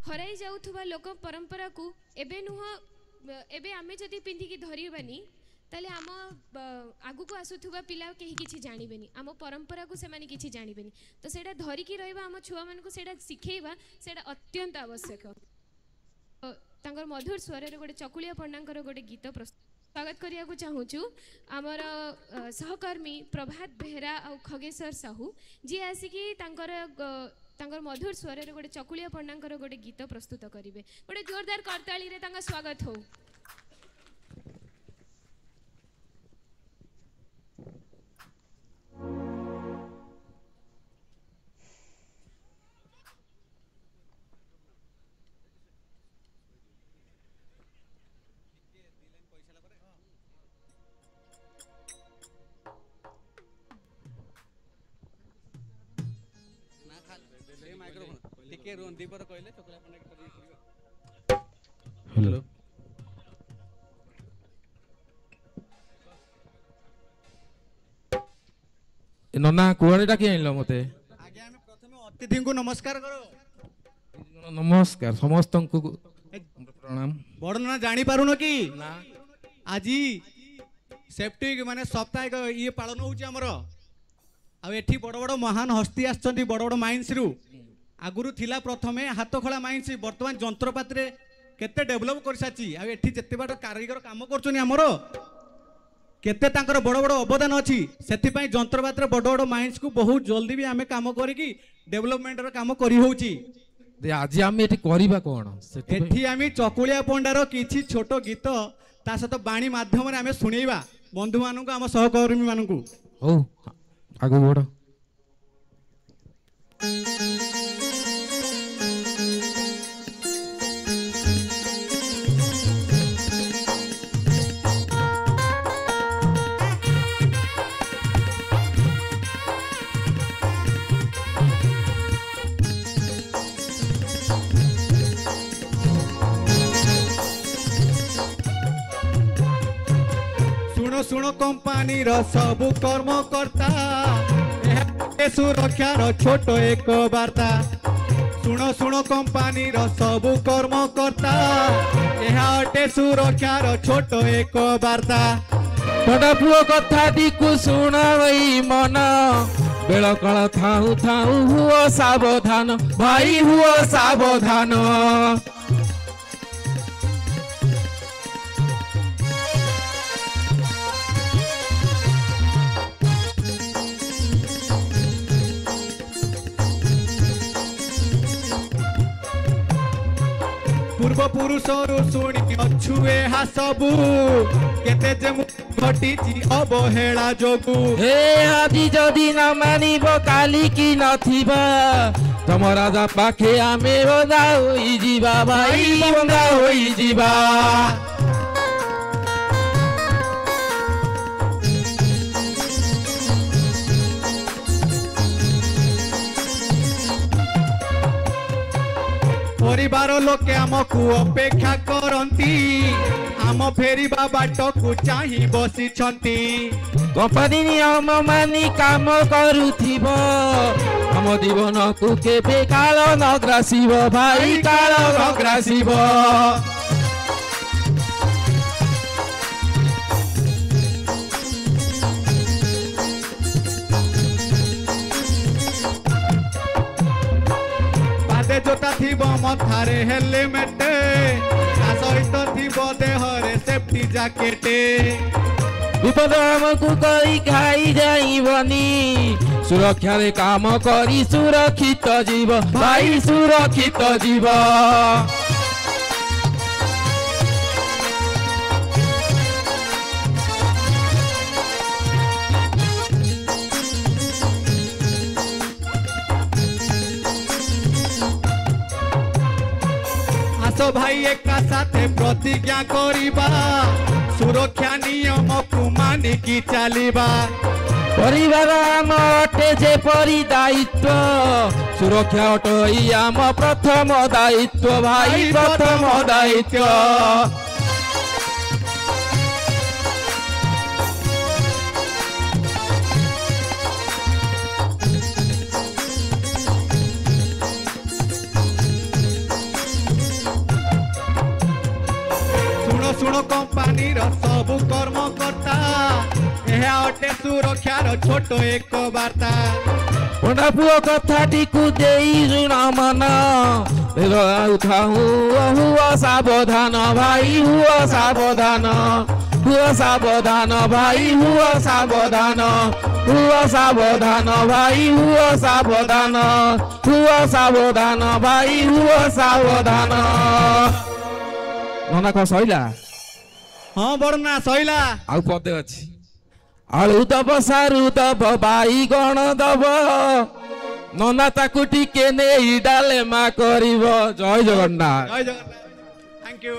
हराई जाउथुबा लोक परंपरा को एबे नुह एबे आमे जदि पिंधिकी धरिबानी ताले आम आगु को आसुथुबा पिला केही किछि जानिबेनी आम परंपरा को से माने किछि जानिबेनी तो सेटा धरिकी रहबा आम छुआ मन को सेटा सिखेइबा सेटा अत्यंत आवश्यक तांकर मधुर स्वर रे गोटे चकुलिया पंडांकर गोटे गीत प्रस्तुत स्वागत करिया को चाहूचु आमर सहकर्मी प्रभात बेहरा आ खगेश्वर साहू जी आसिकी तांकर मधुर स्वर रे गोटे चकुलिया पंडांकर गोटे गीत प्रस्तुत करिवे गोटे जोरदार करताली रे तांका स्वागत हो। हेलो नना कुआडे डाकी आइलो मते आगे हम प्रथमे अतिथि को नमस्कार करो। नमस्कार समस्त को प्रणाम। बड़ ना जानी पारुनो कि ना आज सेफ्टी माने सप्ताहिक ये पालन होउची हमर आ एठी बड़ बड़ महान हस्ती आछंती बड़ बड़ माइंस रु आगुरु थिला प्रथमे हाथ खळा माइंस वर्तमान जंत्रपाति रे केते डेवलप कर साची आ एठी जत्ते बाट कारीगर काम करछनी हमर केते तांकर बड़ बड़ अवदान अछि सेति पई जंत्रपाति रे बड़ बड़ माइंस को बहुत जल्दी भी आमे काम करिकी डेवलपमेंट रो काम करी होउची। आज आम ये करवा कौन एठी आमी चकुलिया पंडार किछि छोट गीत ता सहित बाणी माध्यम रे आमे सुनेइबा बंधु मानकु आम सहकर्मी मानकु हो आगु बढ़। सुनो सुनो कंपानी रो सब कर्मकर्ता सुरक्षा रो छोट एक वार्ता सुनो सुनो कंपानी रो सब कर्मकर्ता एहाटे सुरक्षा रो छोट एक वार्ता बड़ा पुओ कथा दिकु सुनावई मन बेल कळ थाउ थाउ हुओ सावधान भाई हुओ सावधान। पूर्व पुरुष शुणी अच्छुए हा सबू केते जे घटी अवहेला जोगु हे आदि जदि न मानिब काली की नथिबा तम राजा पाखे आमे बंदा होई जीवा भाई बंदा होई जीवा। परिवार लोके आमको अपेक्षा करती आम फेरिबा बाट को चाही बसी छंती कंपनी नियम मानी काम करुथिब हम जीवन को केबे काल न ग्रासिब भाई काल न ग्रासिब। जोता थिबो मथारे हेलमेट ता सहित थिबो देहरे सेफ्टी जैकेट विपद हमको कई खाई जाइबनी सुरक्षा रे काम करी सुरक्षित जीव भाई सुरक्षित जीव। आसो भाई एका साथे प्रतिज्ञा करिबा सुरक्षा नियम को मानिकी चलिबा परिवार आम अटे जे परि दायित्व सुरक्षा अटई आम प्रथम दायित्व भाई प्रथम दायित्व। शुण कंपानी सबु कर्मकर्ता यह अटे सुरक्षार छोट एक वार्ता पंडा पुओ कथाटी को देई जुना मना हुआ सावधान भाई हुआ सावधान भाई हुआ सावधान भाई हुआ सावधान भाई हुआ सावधान नना कह सइला हाँ बड़ना सइला आउ पदे अछि आलू दब सारू दब बाईगण दब नना ताकू टिके नेई डाले मा करिब जय जगन्नाथ जय जगन्नाथ थैंक यू।